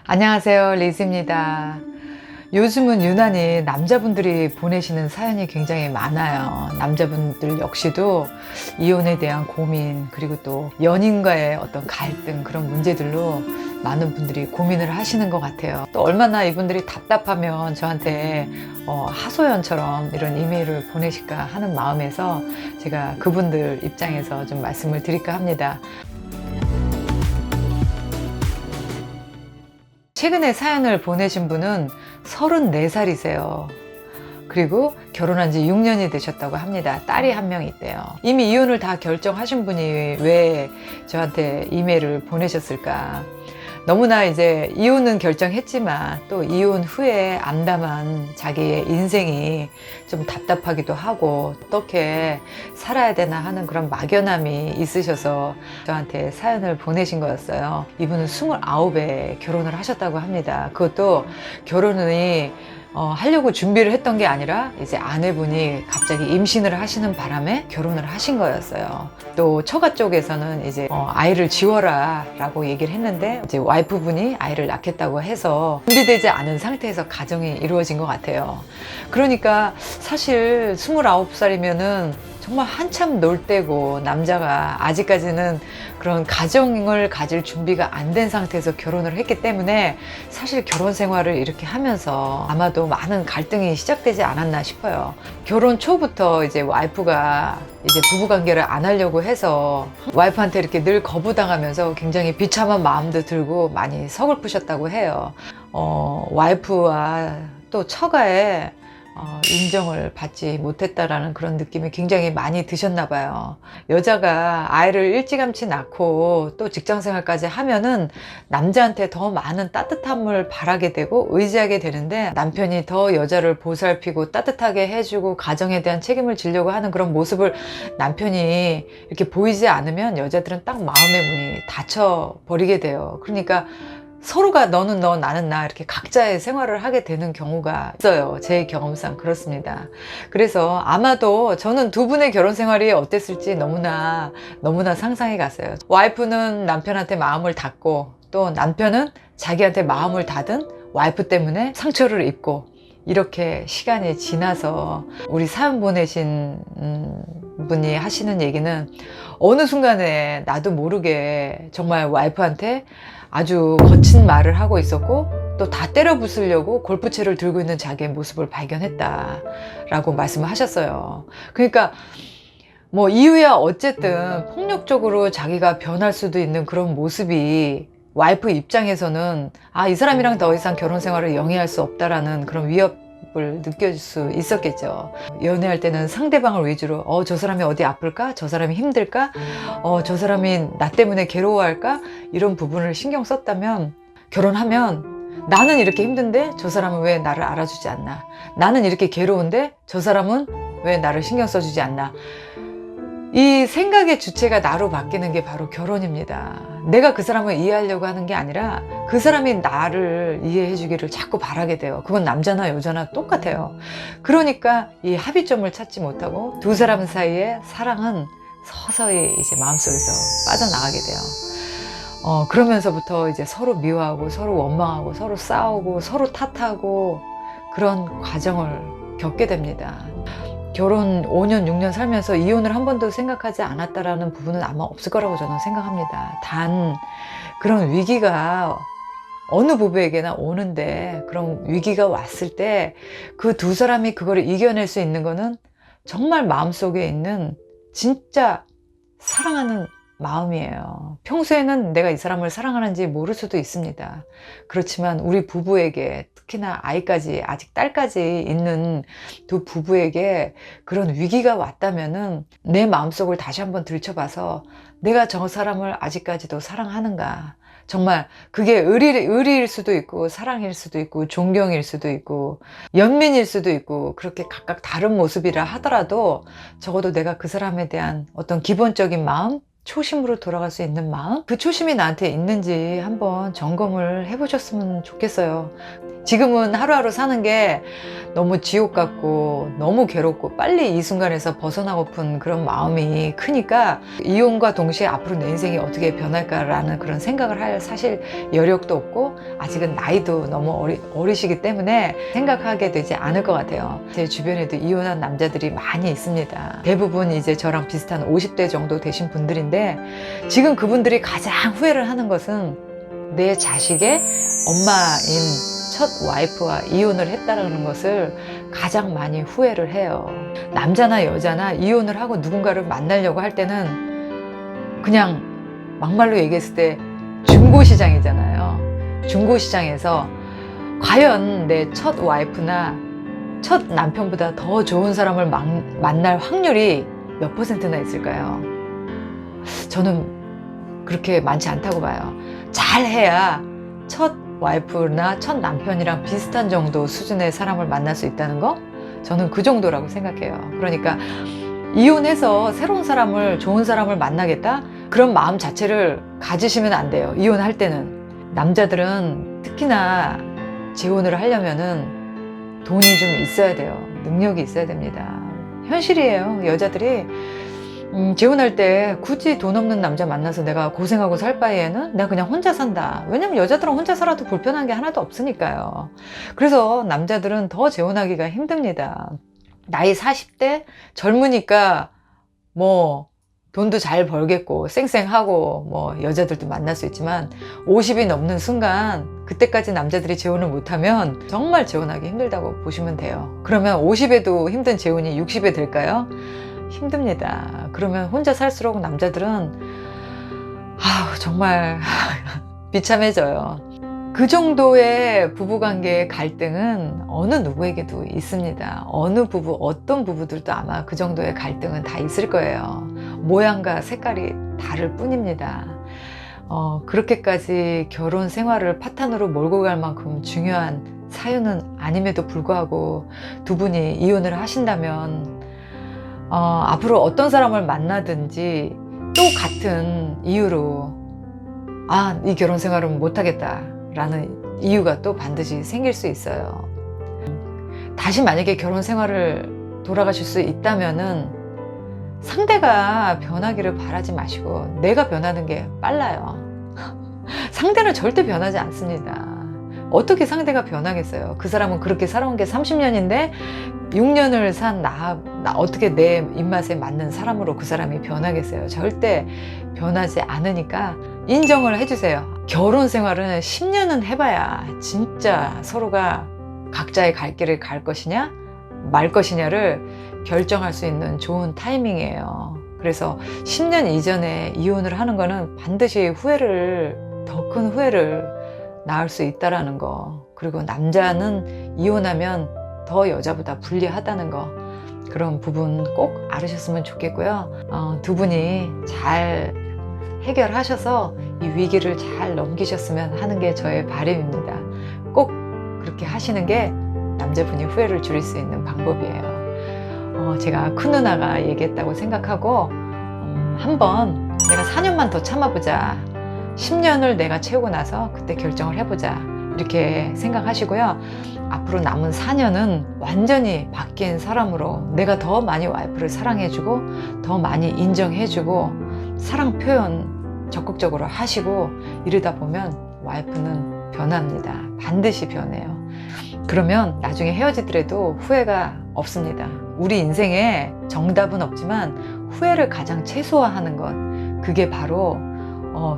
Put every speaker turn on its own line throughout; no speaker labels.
안녕하세요, 리즈입니다. 요즘은 유난히 남자분들이 보내시는 사연이 굉장히 많아요. 남자분들 역시도 이혼에 대한 고민, 그리고 또 연인과의 어떤 갈등, 그런 문제들로 많은 분들이 고민을 하시는 것 같아요. 또 얼마나 이분들이 답답하면 저한테 하소연처럼 이런 이메일을 보내실까 하는 마음에서 제가 그분들 입장에서 좀 말씀을 드릴까 합니다. 최근에 사연을 보내신 분은 34살이세요. 그리고 결혼한 지 6년이 되셨다고 합니다. 딸이 한 명 있대요. 이미 이혼을 다 결정하신 분이 왜 저한테 이메일을 보내셨을까? 너무나 이제 이혼은 결정했지만 또 이혼 후에 암담한 자기의 인생이 좀 답답하기도 하고 어떻게 살아야 되나 하는 그런 막연함이 있으셔서 저한테 사연을 보내신 거였어요. 이분은 29에 결혼을 하셨다고 합니다. 그것도 결혼이 하려고 준비를 했던 게 아니라 이제 아내분이 갑자기 임신을 하시는 바람에 결혼을 하신 거였어요. 또 처가 쪽에서는 이제 아이를 지워라 라고 얘기를 했는데 이제 와이프분이 아이를 낳겠다고 해서 준비되지 않은 상태에서 가정이 이루어진 것 같아요. 그러니까 사실 29살이면은 정말 한참 놀 때고 남자가 아직까지는 그런 가정을 가질 준비가 안 된 상태에서 결혼을 했기 때문에 사실 결혼 생활을 이렇게 하면서 아마도 많은 갈등이 시작되지 않았나 싶어요. 결혼 초부터 이제 와이프가 이제 부부관계를 안 하려고 해서 와이프한테 이렇게 늘 거부당하면서 굉장히 비참한 마음도 들고 많이 서글프셨다고 해요. 와이프와 또 처가에 인정을 받지 못했다라는 그런 느낌이 굉장히 많이 드셨나 봐요. 여자가 아이를 일찌감치 낳고 또 직장생활까지 하면은 남자한테 더 많은 따뜻함을 바라게 되고 의지하게 되는데 남편이 더 여자를 보살피고 따뜻하게 해주고 가정에 대한 책임을 지려고 하는 그런 모습을 남편이 이렇게 보이지 않으면 여자들은 딱 마음의 문이 닫혀버리게 돼요. 그러니까 서로가 너는 너 나는 나 이렇게 각자의 생활을 하게 되는 경우가 있어요. 제 경험상 그렇습니다. 그래서 아마도 저는 두 분의 결혼 생활이 어땠을지 너무나 상상이 갔어요. 와이프는 남편한테 마음을 닫고 또 남편은 자기한테 마음을 닫은 와이프 때문에 상처를 입고 이렇게 시간이 지나서 우리 사연 보내신 분이 하시는 얘기는 어느 순간에 나도 모르게 정말 와이프한테 아주 거친 말을 하고 있었고 또 다 때려 부수려고 골프채를 들고 있는 자기의 모습을 발견했다라고 말씀을 하셨어요. 그러니까 뭐 이유야 어쨌든 폭력적으로 자기가 변할 수도 있는 그런 모습이 와이프 입장에서는 이 사람이랑 더 이상 결혼 생활을 영위할 수 없다라는 그런 위협을 느낄 수 있었겠죠. 연애할 때는 상대방을 위주로 저 사람이 어디 아플까? 저 사람이 힘들까? 저 사람이 나 때문에 괴로워할까? 이런 부분을 신경 썼다면 결혼하면 나는 이렇게 힘든데 저 사람은 왜 나를 알아주지 않나? 나는 이렇게 괴로운데 저 사람은 왜 나를 신경 써주지 않나? 이 생각의 주체가 나로 바뀌는 게 바로 결혼입니다. 내가 그 사람을 이해하려고 하는 게 아니라 그 사람이 나를 이해해 주기를 자꾸 바라게 돼요. 그건 남자나 여자나 똑같아요. 그러니까 이 합의점을 찾지 못하고 두 사람 사이의 사랑은 서서히 이제 마음속에서 빠져나가게 돼요. 그러면서부터 이제 서로 미워하고 서로 원망하고 서로 싸우고 서로 탓하고 그런 과정을 겪게 됩니다. 결혼 5년, 6년 살면서 이혼을 한 번도 생각하지 않았다라는 부분은 아마 없을 거라고 저는 생각합니다. 단 그런 위기가 어느 부부에게나 오는데 그런 위기가 왔을 때 그 두 사람이 그걸 이겨낼 수 있는 거는 정말 마음속에 있는 진짜 사랑하는 마음이에요. 평소에는 내가 이 사람을 사랑하는지 모를 수도 있습니다. 그렇지만 우리 부부에게 특히나 아이까지 아직 딸까지 있는 두 부부에게 그런 위기가 왔다면은 내 마음속을 다시 한번 들춰봐서 내가 저 사람을 아직까지도 사랑하는가. 정말 그게 의리일 수도 있고 사랑일 수도 있고 존경일 수도 있고 연민일 수도 있고 그렇게 각각 다른 모습이라 하더라도 적어도 내가 그 사람에 대한 어떤 기본적인 마음 초심으로 돌아갈 수 있는 마음? 그 초심이 나한테 있는지 한번 점검을 해보셨으면 좋겠어요. 지금은 하루하루 사는 게 너무 지옥 같고 너무 괴롭고 빨리 이 순간에서 벗어나고픈 그런 마음이 크니까 이혼과 동시에 앞으로 내 인생이 어떻게 변할까라는 그런 생각을 할 사실 여력도 없고 아직은 나이도 너무 어리시기 때문에 생각하게 되지 않을 것 같아요. 제 주변에도 이혼한 남자들이 많이 있습니다. 대부분 이제 저랑 비슷한 50대 정도 되신 분들인데 지금 그분들이 가장 후회를 하는 것은 내 자식의 엄마인 첫 와이프와 이혼을 했다는 것을 가장 많이 후회를 해요. 남자나 여자나 이혼을 하고 누군가를 만나려고 할 때는 그냥 막말로 얘기했을 때 중고시장이잖아요. 중고시장에서 과연 내 첫 와이프나 첫 남편보다 더 좋은 사람을 만날 확률이 몇 %나 있을까요? 저는 그렇게 많지 않다고 봐요. 잘해야 첫 와이프나 첫 남편이랑 비슷한 정도 수준의 사람을 만날 수 있다는 거? 저는 그 정도라고 생각해요. 그러니까 이혼해서 새로운 사람을, 좋은 사람을 만나겠다? 그런 마음 자체를 가지시면 안 돼요. 이혼할 때는. 남자들은 특히나 재혼을 하려면은 돈이 좀 있어야 돼요. 능력이 있어야 됩니다. 현실이에요. 여자들이 재혼할 때 굳이 돈 없는 남자 만나서 내가 고생하고 살 바에는 내가 그냥 혼자 산다. 왜냐면 여자들은 혼자 살아도 불편한 게 하나도 없으니까요. 그래서 남자들은 더 재혼하기가 힘듭니다. 나이 40대 젊으니까 뭐 돈도 잘 벌겠고 쌩쌩하고 뭐 여자들도 만날 수 있지만 50이 넘는 순간 그때까지 남자들이 재혼을 못하면 정말 재혼하기 힘들다고 보시면 돼요. 그러면 50에도 힘든 재혼이 60에 될까요? 힘듭니다. 그러면 혼자 살수록 남자들은 정말 비참해져요. 그 정도의 부부관계의 갈등은 어느 누구에게도 있습니다. 어느 부부, 어떤 부부들도 아마 그 정도의 갈등은 다 있을 거예요. 모양과 색깔이 다를 뿐입니다. 그렇게까지 결혼 생활을 파탄으로 몰고 갈 만큼 중요한 사유는 아님에도 불구하고 두 분이 이혼을 하신다면 앞으로 어떤 사람을 만나든지 또 같은 이유로 이 결혼 생활은 못하겠다 라는 이유가 또 반드시 생길 수 있어요. 다시 만약에 결혼 생활을 돌아가실 수 있다면은 상대가 변하기를 바라지 마시고 내가 변하는 게 빨라요. 상대는 절대 변하지 않습니다. 어떻게 상대가 변하겠어요? 그 사람은 그렇게 살아온 게 30년인데 6년을 산 나 어떻게 내 입맛에 맞는 사람으로 그 사람이 변하겠어요? 절대 변하지 않으니까 인정을 해주세요. 결혼 생활은 10년은 해봐야 진짜 서로가 각자의 갈 길을 갈 것이냐 말 것이냐를 결정할 수 있는 좋은 타이밍이에요. 그래서 10년 이전에 이혼을 하는 거는 반드시 더 큰 후회를 낳을 수 있다라는 거. 그리고 남자는 이혼하면 더 여자보다 불리하다는 거. 그런 부분 꼭 알으셨으면 좋겠고요. 두 분이 잘 해결하셔서 이 위기를 잘 넘기셨으면 하는 게 저의 바람입니다. 꼭 그렇게 하시는 게 남자분이 후회를 줄일 수 있는 방법이에요. 제가 큰 누나가 얘기했다고 생각하고 한번 내가 4년만 더 참아보자. 10년을 내가 채우고 나서 그때 결정을 해보자. 이렇게 생각하시고요. 앞으로 남은 4년은 완전히 바뀐 사람으로 내가 더 많이 와이프를 사랑해주고 더 많이 인정해주고 사랑 표현 적극적으로 하시고 이러다 보면 와이프는 변합니다. 반드시 변해요. 그러면 나중에 헤어지더라도 후회가 없습니다. 우리 인생에 정답은 없지만 후회를 가장 최소화하는 것, 그게 바로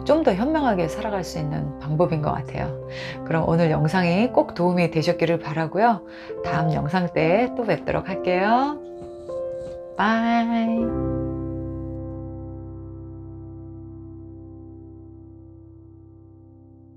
좀 더 현명하게 살아갈 수 있는 방법인 것 같아요. 그럼 오늘 영상이 꼭 도움이 되셨기를 바라고요. 다음 영상 때 또 뵙도록 할게요. 바이.